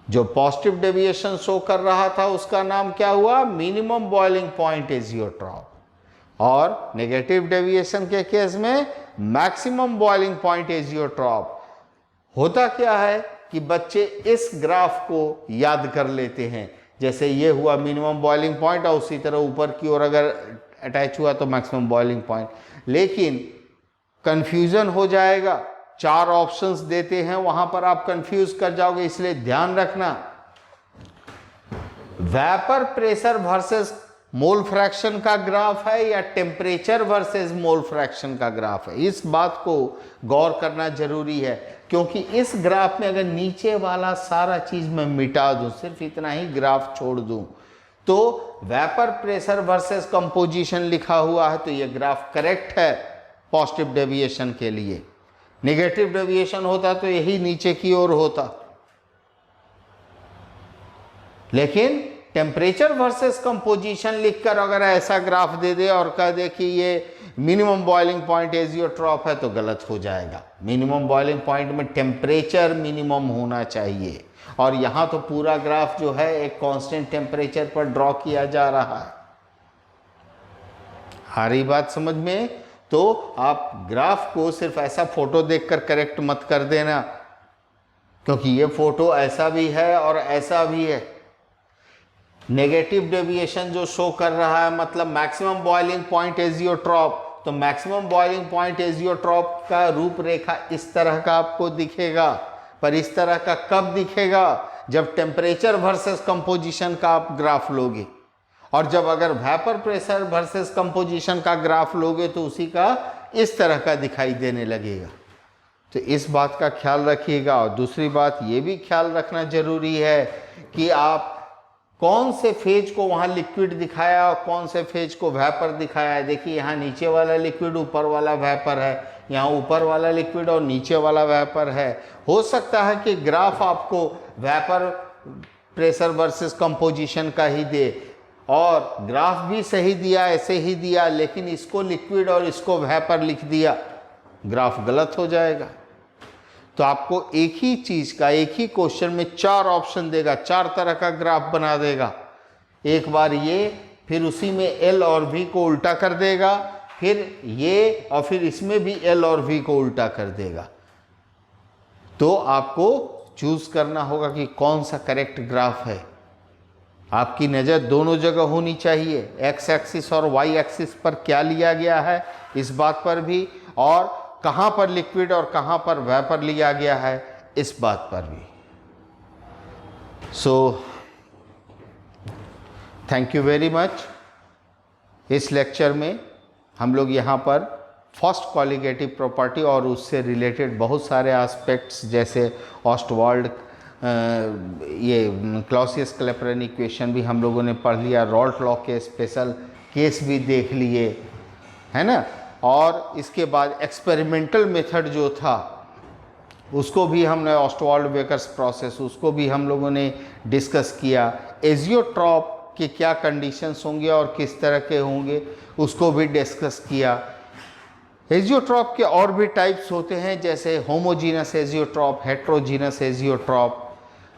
जो पॉजिटिव डेविएशन शो कर रहा था उसका नाम क्या हुआ? Minimum boiling point azeotrope. और नेगेटिव डेविएशन के केस में मैक्सिमम बॉइलिंग पॉइंट एजियोट्रॉप। होता क्या है कि बच्चे इस ग्राफ को याद कर लेते हैं, जैसे ये हुआ मिनिमम बॉइलिंग पॉइंट और उसी तरह ऊपर की ओर अगर अटैच हुआ तो मैक्सिमम बॉइलिंग पॉइंट, लेकिन कंफ्यूजन हो जाएगा। 4 ऑप्शंस देते हैं, वहां पर आप कंफ्यूज कर जाओगे। इसलिए ध्यान रखना, vapour pressure versus mole fraction का ग्राफ है या टेम्परेचर वर्सेस मोल फ्रैक्शन का ग्राफ है, इस बात को गौर करना जरूरी है। क्योंकि इस ग्राफ में अगर नीचे वाला सारा चीज मैं मिटा दूं, सिर्फ इतना ही ग्राफ छोड़ दूं, तो वेपर प्रेशर वर्सेस कंपोजिशन लिखा हुआ है, तो यह ग्राफ करेक्ट है पॉजिटिव डेविएशन के लिए। नेगेटिव डेविएशन होता तो यही नीचे की ओर होता। लेकिन टेम्परेचर वर्सेस कंपोजिशन लिखकर अगर ऐसा ग्राफ दे दे और कह दे कि ये मिनिमम बॉइलिंग पॉइंट एजियोट्रॉप है, तो गलत हो जाएगा। मिनिमम बॉइलिंग पॉइंट में टेम्परेचर मिनिमम होना चाहिए, और यहां तो पूरा ग्राफ जो है एक कांस्टेंट टेम्परेचर पर ड्रॉ किया जा रहा है। आ रही बात समझ में? तो आप ग्राफ को सिर्फ ऐसा फोटो देखकर करेक्ट मत कर देना, क्योंकि ये फोटो ऐसा भी है और ऐसा भी है। नेगेटिव डेविएशन जो शो कर रहा है मतलब मैक्सिमम बॉइलिंग पॉइंट एजियोट्रॉप, तो मैक्सिमम बॉइलिंग पॉइंट एजियोट्रॉप का रूपरेखा इस तरह का आपको दिखेगा। पर इस तरह का कब दिखेगा? जब टेम्परेचर वर्सेस कंपोजिशन का आप ग्राफ लोगे, और जब अगर वेपर प्रेशर वर्सेस कंपोजिशन का ग्राफ लोगे तो उसी का इस तरह का दिखाई देने लगेगा। तो इस बात का ख्याल रखिएगा। और दूसरी बात ये भी ख्याल रखना जरूरी है कि आप कौन से फेज को वहाँ लिक्विड दिखाया और कौन से फेज को वेपर दिखाया है। देखिए यहाँ नीचे वाला लिक्विड, ऊपर वाला वेपर है, यहाँ ऊपर वाला लिक्विड और नीचे वाला वेपर है। हो सकता है कि ग्राफ आपको वेपर प्रेशर वर्सेस कंपोजिशन का ही दे, और ग्राफ भी सही दिया, ऐसे ही दिया, लेकिन इसको लिक्विड और इसको वेपर लिख दिया, ग्राफ गलत हो जाएगा। तो आपको एक ही चीज का, एक ही क्वेश्चन में 4 ऑप्शन देगा, 4 तरह का ग्राफ बना देगा। एक बार ये, फिर उसी में एल और वी को उल्टा कर देगा, फिर ये, और फिर इसमें भी एल और वी को उल्टा कर देगा। तो आपको चूज करना होगा कि कौन सा करेक्ट ग्राफ है। आपकी नज़र दोनों जगह होनी चाहिए, एक्स एक्सिस और वाई एक्सिस पर क्या लिया गया है इस बात पर भी, और कहाँ पर लिक्विड और कहाँ पर वेपर लिया गया है इस बात पर भी। So thank you very much. इस लेक्चर में हम लोग यहाँ पर फर्स्ट कॉलिगेटिव प्रॉपर्टी और उससे रिलेटेड बहुत सारे एस्पेक्ट्स, जैसे ऑस्टवाल्ड, ये क्लॉसियस क्लैपेरन इक्वेशन भी हम लोगों ने पढ़ लिया, रॉल्ट लॉ के स्पेशल केस भी देख लिए, है ना। और इसके बाद एक्सपेरिमेंटल मेथड जो था उसको भी हमने, ऑस्टवाल्ड बेकर्स प्रोसेस, उसको भी हम लोगों ने डिस्कस किया। एजियोट्रॉप के क्या कंडीशंस होंगे और किस तरह के होंगे उसको भी डिस्कस किया। एजियोट्रॉप के और भी टाइप्स होते हैं, जैसे homogeneous azeotrope, heterogeneous azeotrope.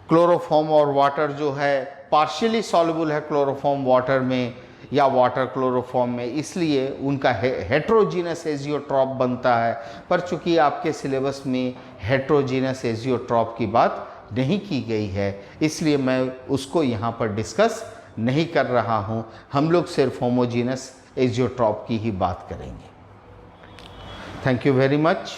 Chloroform और वाटर जो है पार्शियली सॉल्युबल है क्लोरोफॉर्म वाटर में या वाटर क्लोरोफॉर्म में, इसलिए उनका हेट्रोजीनस एजियोट्रॉप बनता है। पर चूंकि आपके सिलेबस में हेट्रोजीनस एजियोट्रॉप की बात नहीं की गई है, इसलिए मैं उसको यहाँ पर डिस्कस नहीं कर रहा हूँ। हम लोग सिर्फ होमोजीनस एजियोट्रॉप की ही बात करेंगे। Thank you very much.